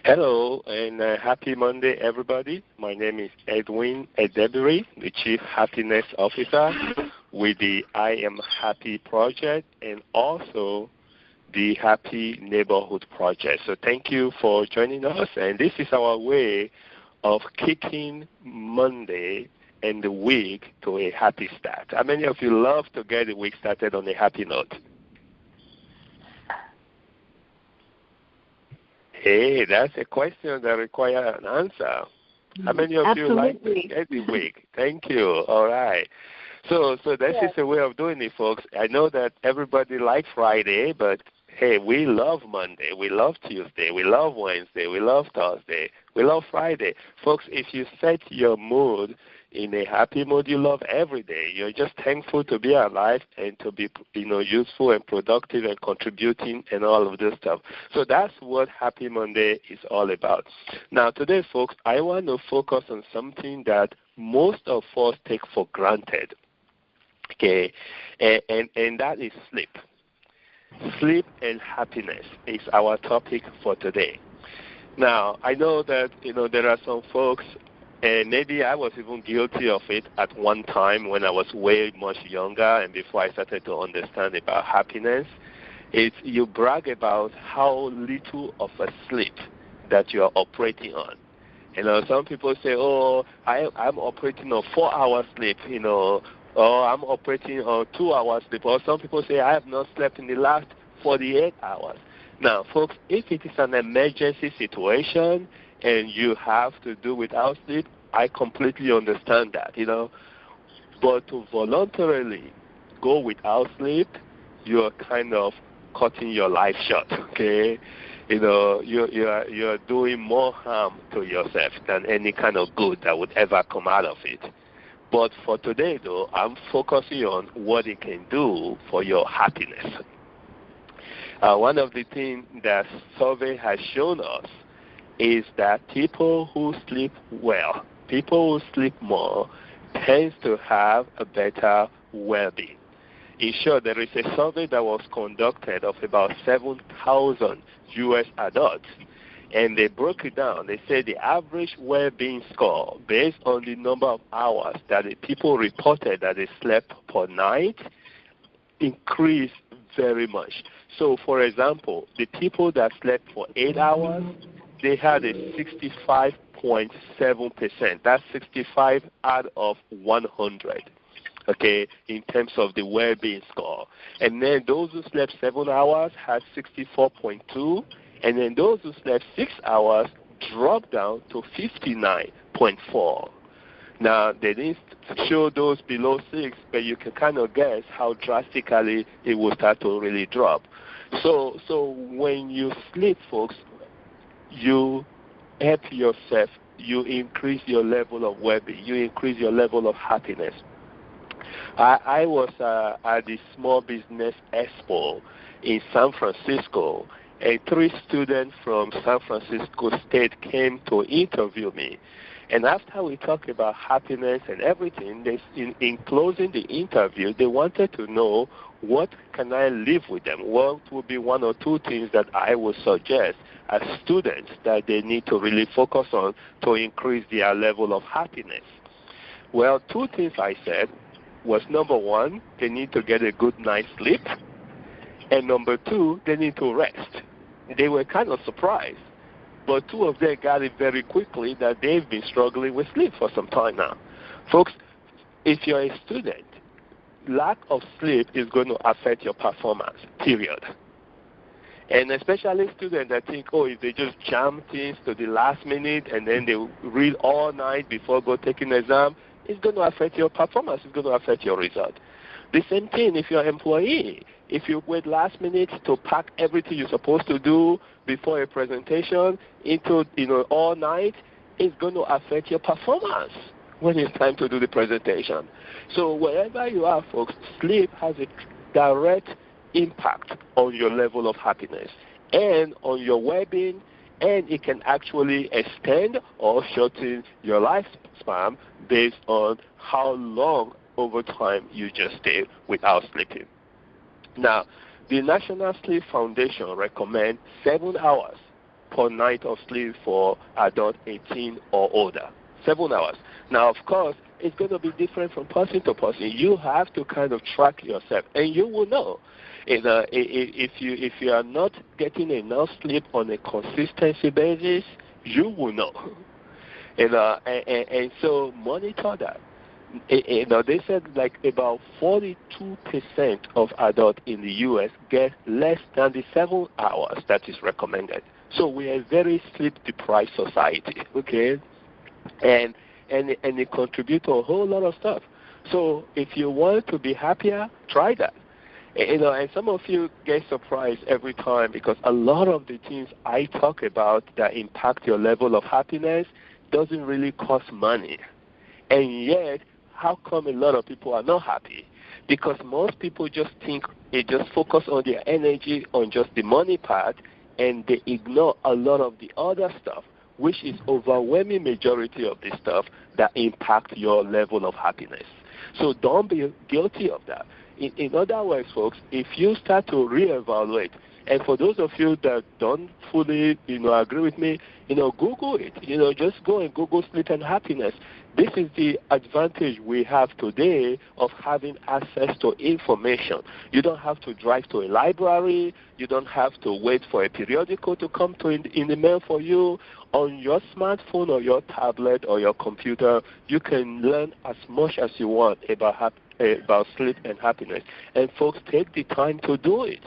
Hello and happy Monday, everybody. My name is Edwin Edebiri, the Chief Happiness Officer with the I Am Happy Project and also the Happy Neighborhood Project. So thank you for joining us, and this is our way of kicking Monday and the week to a happy start. How many of you love to get the week started on a happy note? Hey, that's a question that requires an answer. How many of you like to get the week? Thank you. All right. So this is a way of doing it, folks. I know that everybody likes Friday, but hey, we love Monday, we love Tuesday, we love Wednesday, we love Thursday, we love Friday. Folks, if you set your mood in a happy mood, you love every day. You're just thankful to be alive and to be, useful and productive and contributing and all of this stuff. So that's what Happy Monday is all about. Now, today, folks, I want to focus on something that most of us take for granted, okay, and that is sleep. Sleep and happiness is our topic for today. Now, I know that, there are some folks, and maybe I was even guilty of it at one time when I was way much younger and before I started to understand about happiness. It's you brag about how little of a sleep that you are operating on. Some people say, I'm operating on 4 hours sleep, or I'm operating on 2 hours sleep. Or some people say, I have not slept in the last 48 hours. Now, folks, if it is an emergency situation and you have to do without sleep, I completely understand that, But to voluntarily go without sleep, you're kind of cutting your life short, okay? You're doing more harm to yourself than any kind of good that would ever come out of it. But for today, though, I'm focusing on what it can do for your happiness. One of the things that survey has shown us is that people who sleep well, people who sleep more, tends to have a better well-being. In short, there is a survey that was conducted of about 7,000 U.S. adults, and they broke it down. They said the average well-being score based on the number of hours that the people reported that they slept per night increased very much. So, for example, the people that slept for 8 hours, they had a 65.7%. That's 65 out of 100, okay, in terms of the well-being score. And then those who slept 7 hours had 64.2, and then those who slept 6 hours dropped down to 59.4. Now, they didn't show those below 6, but you can kind of guess how drastically it will start to really drop. So when you sleep, folks, you help yourself, you increase your level of well-being, you increase your level of happiness. I was at the Small Business Expo in San Francisco, and 3 students from San Francisco State came to interview me. And after we talked about happiness and everything, in closing the interview, they wanted to know what can I leave with them? What would be 1 or 2 things that I would suggest as students that they need to really focus on to increase their level of happiness? Well, 2 things I said was, number 1, they need to get a good night's sleep, and number 2, they need to rest. They were kind of surprised, but 2 of them got it very quickly that they've been struggling with sleep for some time now. Folks, if you're a student, lack of sleep is going to affect your performance, period. And especially students that think, if they just jam things to the last minute and then they read all night before go take an exam, it's going to affect your performance. It's going to affect your result. The same thing if you're an employee. If you wait last minute to pack everything you're supposed to do before a presentation into all night, it's going to affect your performance when it's time to do the presentation. So wherever you are, folks, sleep has a direct impact on your level of happiness and on your well-being, and it can actually extend or shorten your lifespan based on how long over time you just stay without sleeping. Now, the National Sleep Foundation recommends 7 hours per night of sleep for adult 18 or older. 7 hours. Now, of course, it's going to be different from person to person. You have to kind of track yourself, and you will know. If you are not getting enough sleep on a consistency basis, you will know. And so monitor that. They said like about 42% of adults in the U.S. get less than the 7 hours that is recommended. So we are a very sleep-deprived society, okay? And it contributes to a whole lot of stuff. So if you want to be happier, try that. And some of you get surprised every time because a lot of the things I talk about that impact your level of happiness doesn't really cost money. And yet, how come a lot of people are not happy? Because most people just think they just focus on their energy on just the money part, and they ignore a lot of the other stuff, which is overwhelming majority of the stuff that impact your level of happiness. So don't be guilty of that. In other words, folks, if you start to reevaluate, and for those of you that don't fully, agree with me, Google it. Just go and Google sleep and happiness. This is the advantage we have today of having access to information. You don't have to drive to a library. You don't have to wait for a periodical to come to in the mail for you. On your smartphone or your tablet or your computer, you can learn as much as you want about sleep and happiness. And folks, take the time to do it.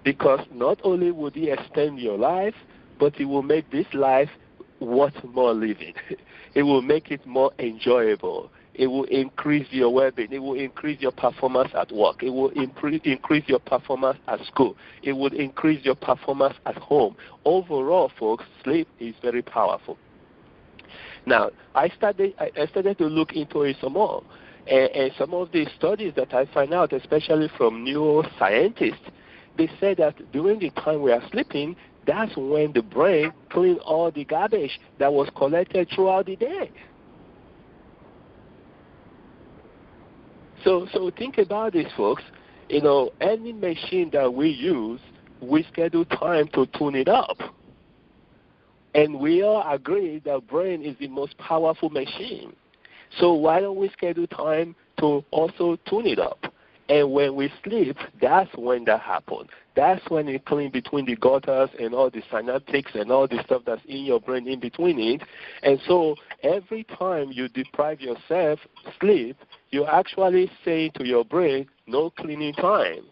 Because not only would it extend your life, but it will make this life worth more living. It will make it more enjoyable. It will increase your well-being. It will increase your performance at work. It will increase your performance at school. It will increase your performance at home. Overall, folks, sleep is very powerful. Now, I started to look into it some more. And some of the studies that I find out, especially from neuroscientists, they say that during the time we are sleeping, that's when the brain cleans all the garbage that was collected throughout the day. So think about this, folks. Any machine that we use, we schedule time to tune it up. And we all agree that brain is the most powerful machine. So why don't we schedule time to also tune it up? And when we sleep, that's when that happens. That's when it cleans between the gutters and all the synaptics and all the stuff that's in your brain in between it. And so every time you deprive yourself sleep, you're actually saying to your brain, no cleaning time.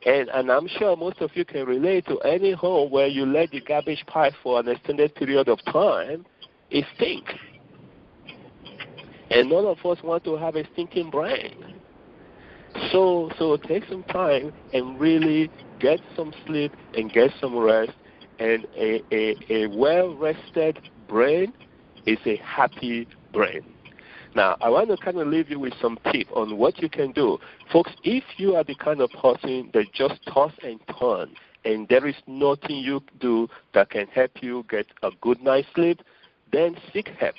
And I'm sure most of you can relate to any home where you let the garbage pipe for an extended period of time, it stinks. And none of us want to have a stinking brain. So take some time and really get some sleep and get some rest. And a well-rested brain is a happy brain. Now, I want to kind of leave you with some tips on what you can do. Folks, if you are the kind of person that just toss and turn and there is nothing you do that can help you get a good night's sleep, then seek help.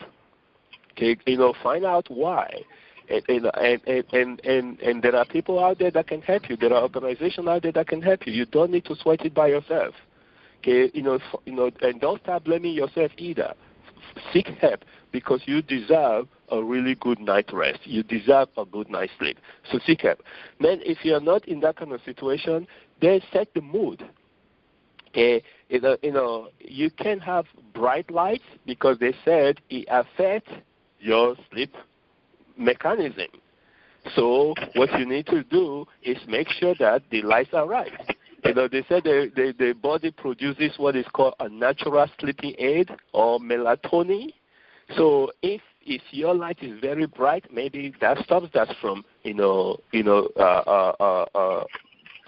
Okay, find out why. And there are people out there that can help you. There are organizations out there that can help you. You don't need to sweat it by yourself. Okay, and don't start blaming yourself either. Seek help because you deserve a really good night's rest. You deserve a good night's sleep. So seek help. Man, if you're not in that kind of situation, then set the mood. Okay, you can have bright lights because they said it affects your sleep mechanism. So what you need to do is make sure that the lights are right. They said the body produces what is called a natural sleeping aid or melatonin. So if your light is very bright, maybe that stops that from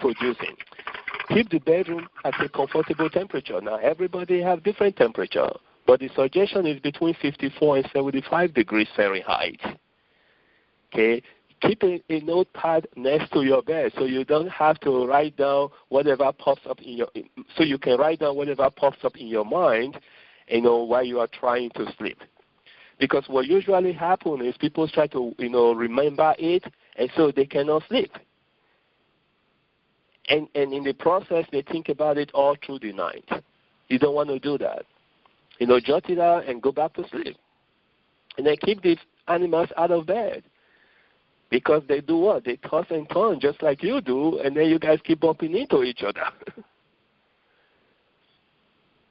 producing. Keep the bedroom at a comfortable temperature. Now everybody have different temperature, but the suggestion is between 54 and 75 degrees Fahrenheit. Okay. Keep a notepad next to your bed so you don't have to write down whatever pops up so you can write down whatever pops up in your mind, while you are trying to sleep. Because what usually happens is people try to, remember it, and so they cannot sleep. And in the process, they think about it all through the night. You don't want to do that. Jot it out and go back to sleep. And then keep these animals out of bed. Because they do what? They toss and turn just like you do, and then you guys keep bumping into each other.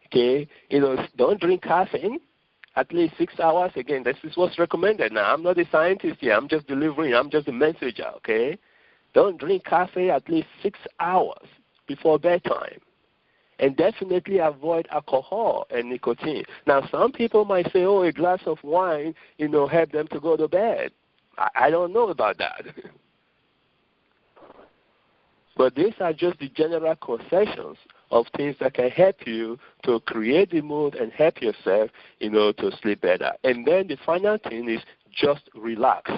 Okay? Don't drink caffeine at least 6 hours. Again, this is what's recommended. Now, I'm not a scientist here. I'm just delivering. I'm just a messenger, okay? Don't drink caffeine at least 6 hours before bedtime. And definitely avoid alcohol and nicotine. Now, some people might say, a glass of wine, help them to go to bed. I don't know about that. But these are just the general concessions of things that can help you to create the mood and help yourself, to sleep better. And then the final thing is just relax.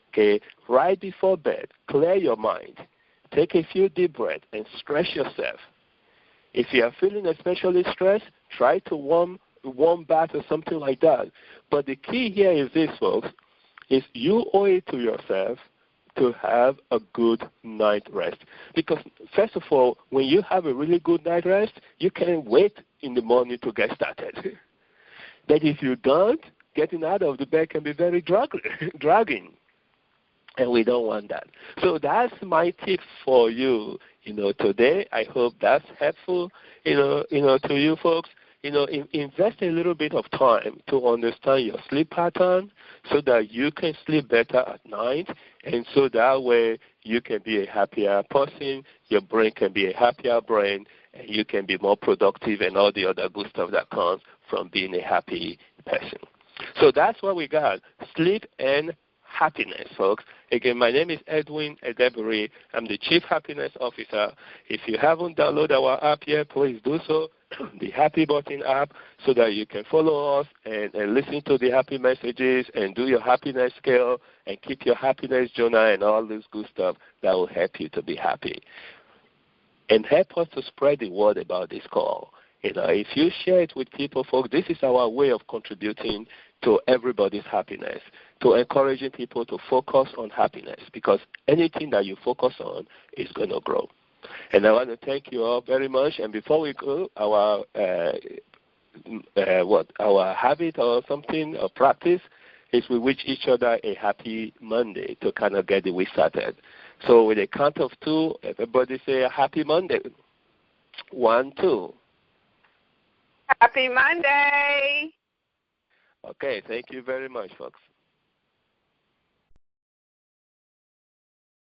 Okay? Right before bed, clear your mind. Take a few deep breaths and stretch yourself. If you are feeling especially stressed, try to warm bath or something like that. But the key here is this, folks, is you owe it to yourself to have a good night rest. Because, first of all, when you have a really good night rest, you can't wait in the morning to get started. But if you don't, getting out of the bed can be very dragging. And we don't want that. So that's my tip for you, today. I hope that's helpful, to you folks. Invest a little bit of time to understand your sleep pattern so that you can sleep better at night, and so that way you can be a happier person, your brain can be a happier brain, and you can be more productive and all the other good stuff that comes from being a happy person. So that's what we got, sleep and happiness, folks. Again, my name is Edwin Edebiri. I'm the Chief Happiness Officer. If you haven't downloaded our app yet, please do so, the Happy Button app, so that you can follow us and listen to the happy messages and do your happiness scale and keep your happiness journal and all this good stuff that will help you to be happy. And help us to spread the word about this call. If you share it with people, folks, this is our way of contributing to everybody's happiness, to encouraging people to focus on happiness, because anything that you focus on is going to grow. And I want to thank you all very much. And before we go, our habit or something or practice is we wish each other a happy Monday to kind of get the week started. So with a count of 2, everybody say a happy Monday. 1, 2. Happy Monday. Okay, thank you very much, folks.